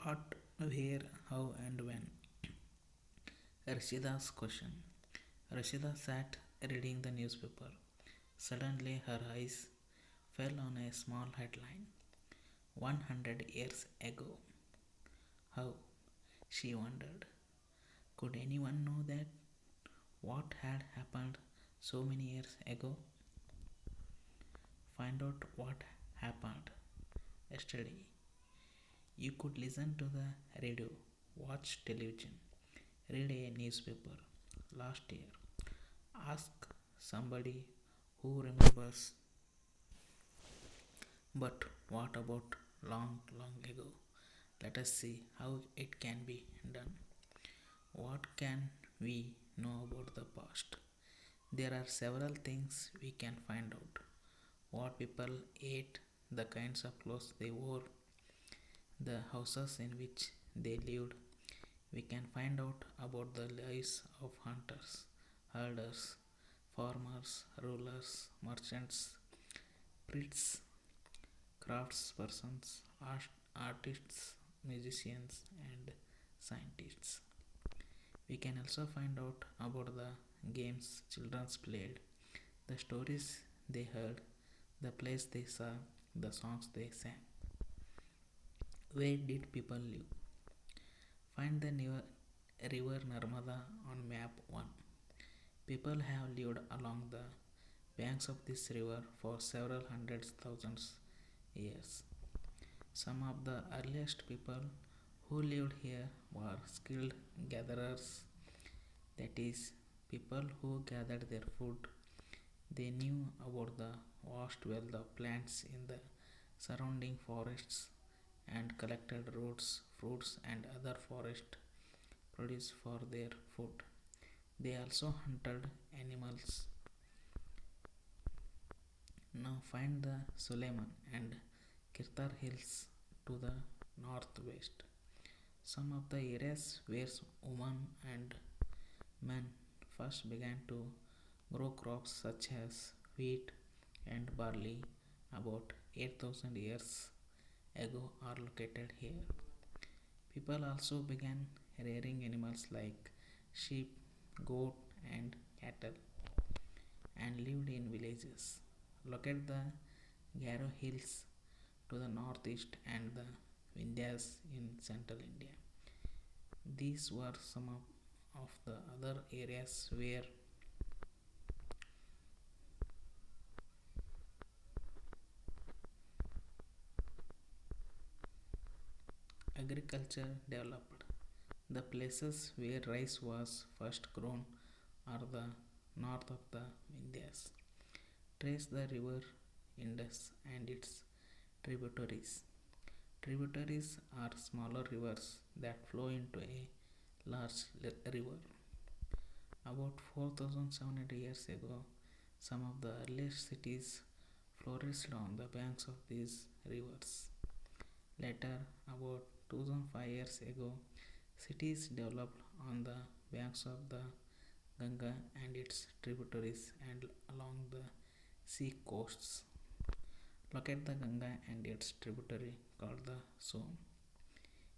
What, where, how, and when? Rashida's question. Rashida sat reading the newspaper. Suddenly, her eyes fell on a small headline 100 years ago. How? She wondered. Could anyone know that? What had happened so many years ago? Find out what happened yesterday. You could listen to the radio, watch television, read a newspaper last year. Ask somebody who remembers. But what about long, long ago? Let us see how it can be done. What can we know about the past? There are several things we can find out. What people ate, the kinds of clothes they wore, the houses in which they lived. We can find out about the lives of hunters, herders, farmers, rulers, merchants, priests, craftspersons, artists, musicians, and scientists. We can also find out about the games children played, the stories they heard, the place they saw, the songs they sang. Where did people live? Find the river Narmada on map 1. People have lived along the banks of this river for several hundreds thousands years. Some of the earliest people who lived here were skilled gatherers, that is, people who gathered their food. They knew about the vast wealth of plants in the surrounding forests and collected roots, fruits, and other forest produce for their food. They also hunted animals. Now find the Suleiman and Kirtar hills to the northwest. Some of the areas where women and men first began to grow crops such as wheat and barley about 8000 years ago are located here. People also began rearing animals like sheep, goat, and cattle and lived in villages. Locate the Garo Hills to the northeast and the Vindhyas in central India. These were some of the other areas where agriculture developed. The places where rice was first grown are the north of the Vindhyas. Trace the river Indus and its tributaries. Tributaries are smaller rivers that flow into a large river. About 4700 years ago, some of the earliest cities flourished on the banks of these rivers. Later, about 2005 years ago, cities developed on the banks of the Ganga and its tributaries and along the sea coasts. Locate the Ganga and its tributary called the Son.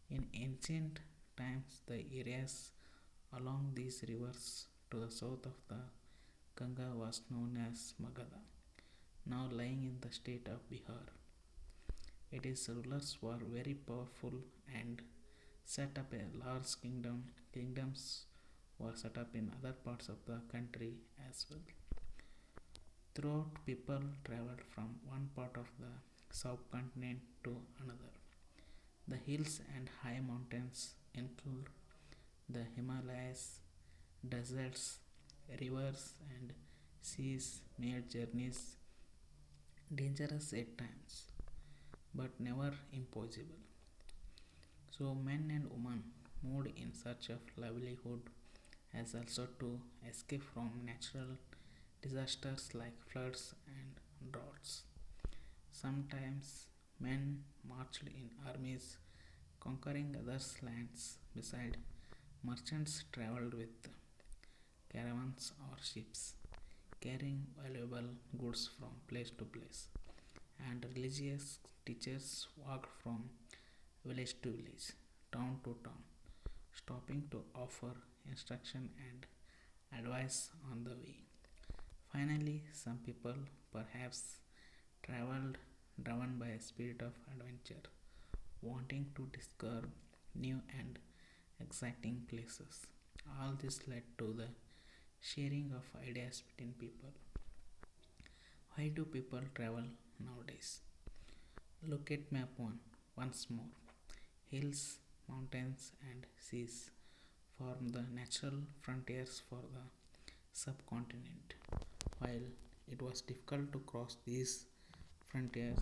In ancient times, the areas along these rivers to the south of the Ganga was known as Magadha, now lying in the state of Bihar. Its rulers were very powerful and set up a large kingdom. Kingdoms were set up in other parts of the country as well. Throughout, people traveled from one part of the subcontinent to another. The hills and high mountains include the Himalayas, deserts, rivers, and seas made journeys dangerous at times, but never impossible. So, men and women moved in search of livelihood as also to escape from natural disasters like floods and droughts. Sometimes men marched in armies conquering others' lands. Beside, merchants traveled with caravans or ships, carrying valuable goods from place to place, and religious teachers walked from village to village, town to town, stopping to offer instruction and advice on the way. Finally, some people perhaps traveled driven by a spirit of adventure, wanting to discover new and exciting places. All this led to the sharing of ideas between people. Why do people travel nowadays? Look at map 1 once more. Hills, mountains, and seas form the natural frontiers for the subcontinent. While it was difficult to cross these frontiers,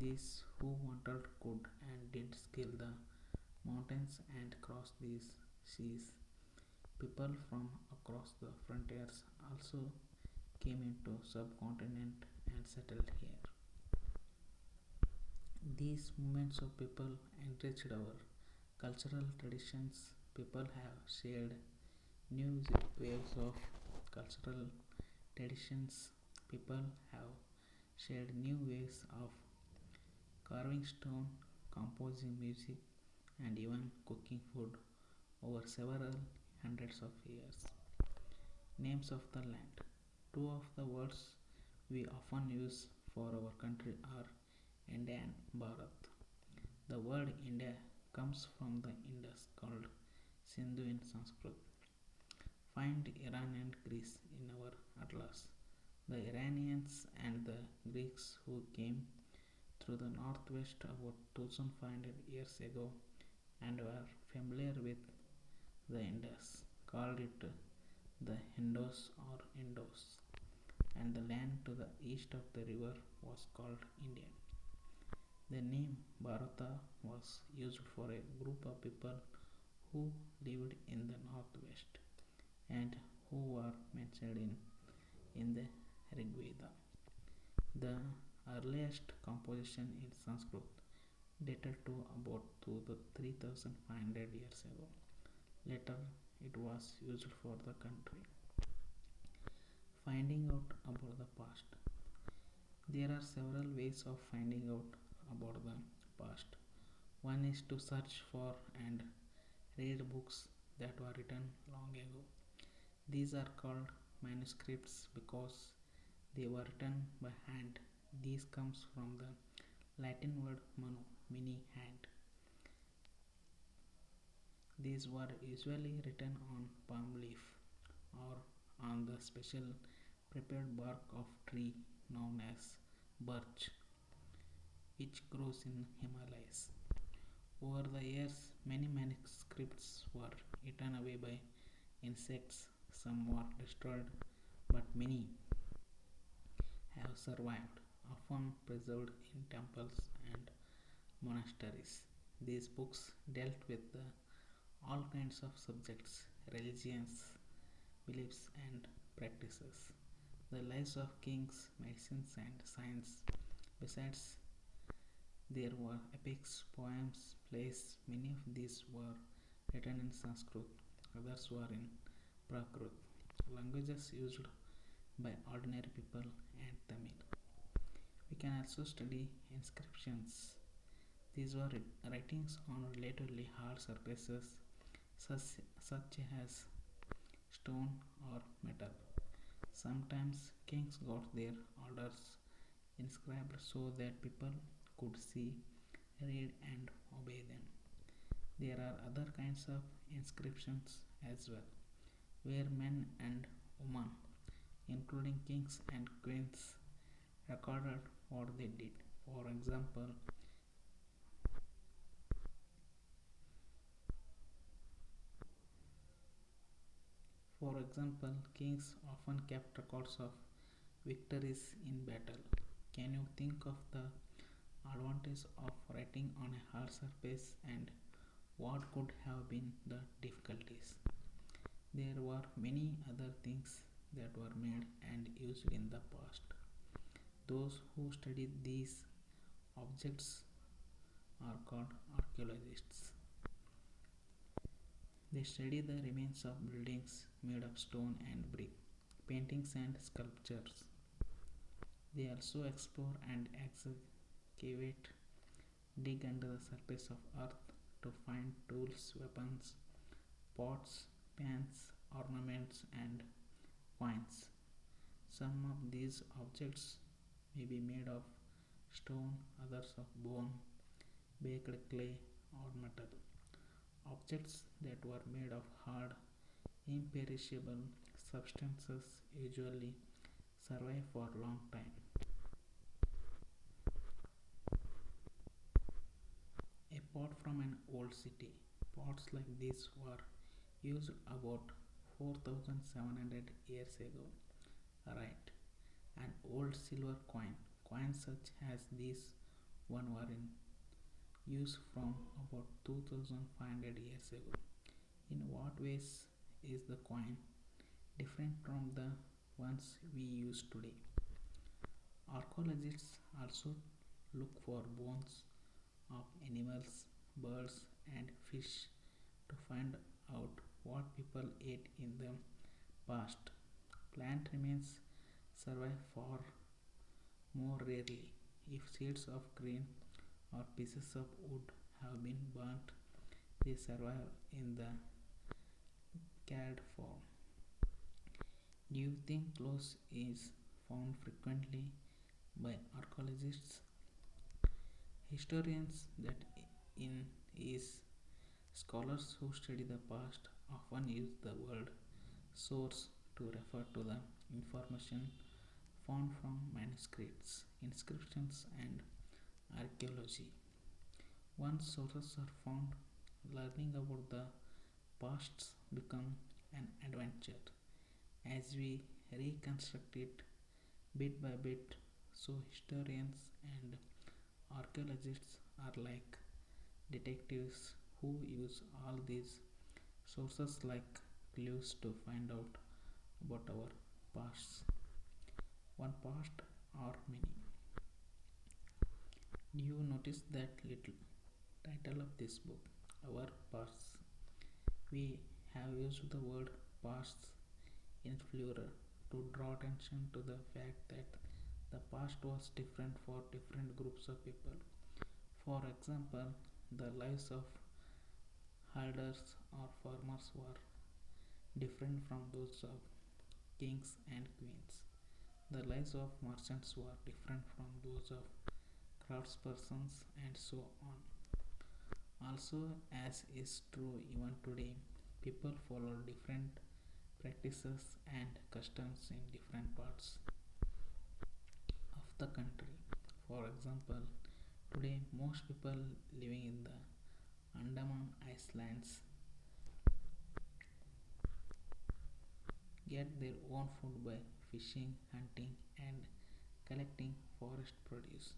these who wanted could and did scale the mountains and cross these seas. People from across the frontiers also came into subcontinent and settled here. These movements of people enriched our cultural traditions. People have shared new waves of cultural traditions. People have shared new ways of carving stone, composing music, and even cooking food over several hundreds of years. Names of the land. Two of the words we often use for our country are India and Bharat. The word India comes from the Indus called Sindhu in Sanskrit. Find Iran and Greece in our atlas. The Iranians and the Greeks who came through the northwest about 2500 years ago and were familiar with the Indus called it the Hindos or Indos, and the land to the east of the river was called India. The name Bharata was used for a group of people who lived in the northwest and who were mentioned in the Rigveda. The earliest composition in Sanskrit dated to about 3500 years ago. Later, it was used for the country. Finding out about the past. There are several ways of finding out about the past. One is to search for and read books that were written long ago. These are called manuscripts because they were written by hand. This comes from the Latin word manu, meaning hand. These were usually written on palm leaf or on the special prepared bark of tree known as birch, which grows in Himalayas. Over the years, many manuscripts were eaten away by insects, some were destroyed, but many have survived, often preserved in temples and monasteries. These books dealt with all kinds of subjects, religions, beliefs, and practices. The lives of kings, medicines, and science. Besides, there were epics, poems, plays. Many of these were written in Sanskrit, others were in Prakrit, languages used by ordinary people, and Tamil. We can also study inscriptions. These were writings on relatively hard surfaces such as stone or metal. Sometimes kings got their orders inscribed so that people could see, read, and obey them. There are other kinds of inscriptions as well, where men and women, including kings and queens, recorded what they did. For example, kings often kept records of victories in battle. Can you think of the advantage of writing on a hard surface and what could have been the difficulties? There were many other things that were made and used in the past. Those who studied these objects are called archaeologists. They study the remains of buildings made of stone and brick, paintings and sculptures. They also explore and excavate, dig under the surface of earth to find tools, weapons, pots, pans, ornaments, and coins. Some of these objects may be made of stone, others of bone, baked clay, or metal. Objects that were made of hard, imperishable substances usually survive for a long time. A pot from an old city. Pots like this were used about 4700 years ago. Right. An old silver coin. Coins such as this one were in use from about 2500 years ago. In what ways is the coin different from the ones we use today? Archaeologists also look for bones of animals, birds, and fish to find out what people ate in the past. Plant remains survive far more rarely. If seeds of grain or pieces of wood have been burnt, they survive in the charred form. Do you think clothes is found frequently by archaeologists? Historians that in is scholars who study the past often use the word source to refer to the information found from manuscripts, inscriptions, and archaeology. Once sources are found, learning about the past become an adventure as we reconstruct it bit by bit. So historians and archaeologists are like detectives who use all these sources like clues to find out about our past. One past or many. Do you notice that little title of this book? Our pasts. We have used the word pasts in plural to draw attention to the fact that the past was different for different groups of people. For example, the lives of herders or farmers were different from those of kings and queens. The lives of merchants were different from those of craftspersons and so on. Also, as is true even today, people follow different practices and customs in different parts of the country. For example, today most people living in the Andaman Islands get their own food by fishing, hunting, and collecting forest produce.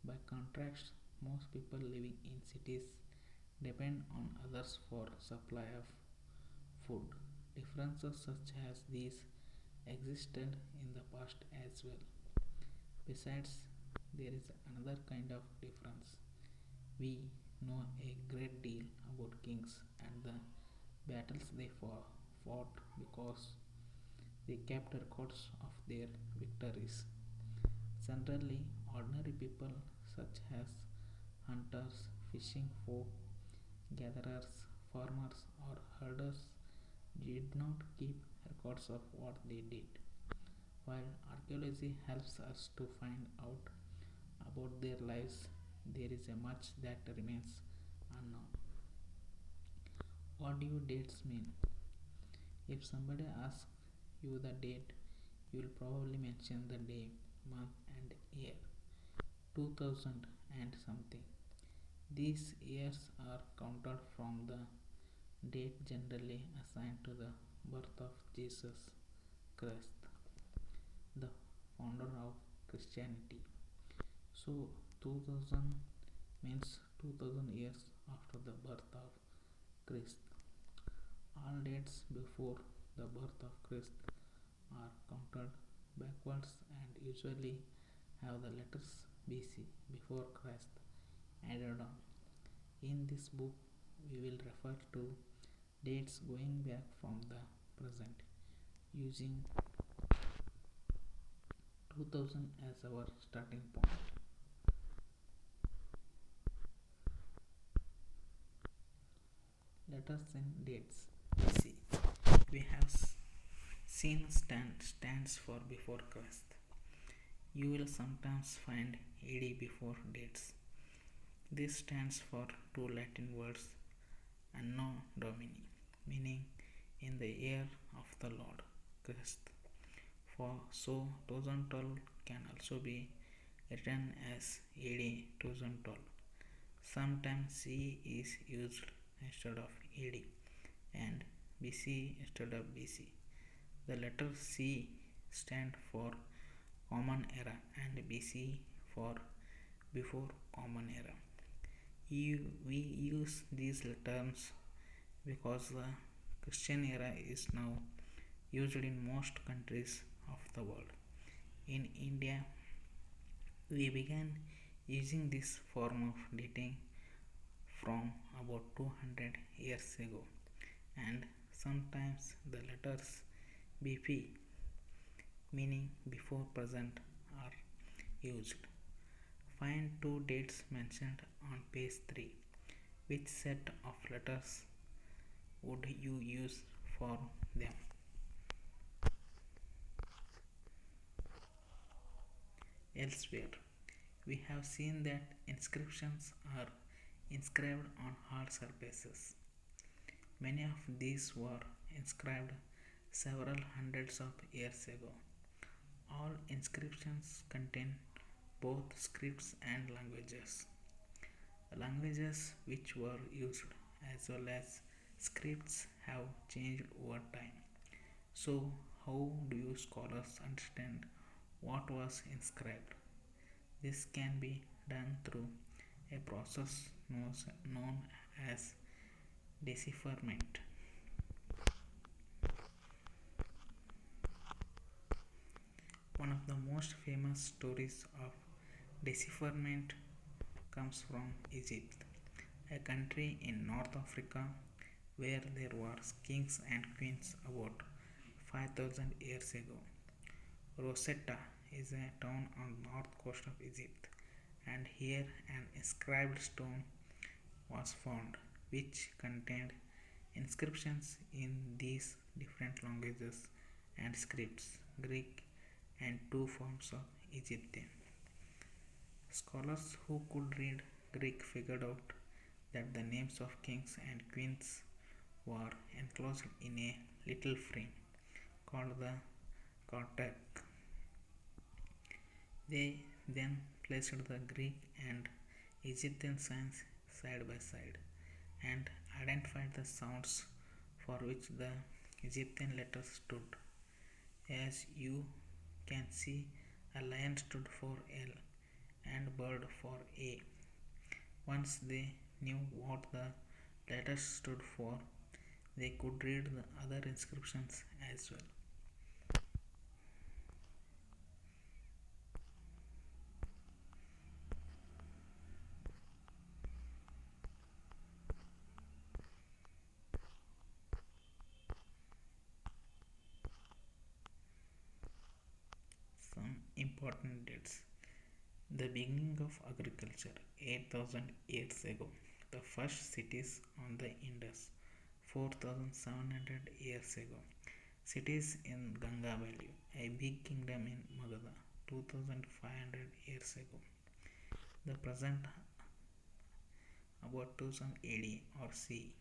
By contrast, most people living in cities depend on others for supply of food. Differences such as these existed in the past as well. Besides, there is another kind of difference. We know a great deal about kings and the battles they fought because they kept records of their victories. Generally, ordinary people such as hunters, fishing folk, gatherers, farmers, or herders did not keep records of what they did. While archaeology helps us to find out about their lives, there is a much that remains unknown. What do dates mean? If somebody asks you the date, you will probably mention the day, month, and year 2000 and something. These years are counted from the date generally assigned to the birth of Jesus Christ, the founder of Christianity. So 2000 means 2000 years after the birth of Christ. All dates before the birth of Christ are counted backwards and usually have the letters BC before Christ added on. In this book, we will refer to dates going back from the present using 2000 as our starting point. Letters and dates. BC. We have seen stands for before Christ. You will sometimes find AD before dates. This stands for two Latin words Anno Domini, meaning in the year of the Lord Christ. For so 2012 can also be written as AD 2012. Sometimes C is used instead of AD and BC instead of BC. The letter C stand for Common Era and BC for Before Common Era. We use these terms because the Christian era is now used in most countries of the world. In India, we began using this form of dating from about 200 years ago, and sometimes the letters BP, meaning before present, are used. Find two dates mentioned on page 3. Which set of letters would you use for them? Elsewhere, we have seen that inscriptions are inscribed on hard surfaces. Many of these were inscribed several hundreds of years ago. All inscriptions contain both scripts and languages. Languages which were used as well as scripts have changed over time. So, how do you scholars understand what was inscribed? This can be done through a process known as decipherment. One of the most famous stories of decipherment comes from Egypt, a country in North Africa where there were kings and queens about 5000 years ago. Rosetta is a town on the north coast of Egypt, and here an inscribed stone was found which contained inscriptions in these different languages and scripts Greek and two forms of Egyptian. Scholars who could read Greek figured out that the names of kings and queens were enclosed in a little frame called the Kotak. They then placed the Greek and Egyptian signs side by side and identified the sounds for which the Egyptian letters stood. As you can see, a lion stood for L and bird for A. Once they knew what the letters stood for, they could read the other inscriptions as well. Some important dates. The beginning of agriculture 8000 years ago. The first cities on the Indus 4700 years ago. Cities in Ganga Valley, a big kingdom in Magadha 2500 years ago. The present about 2000 AD or C.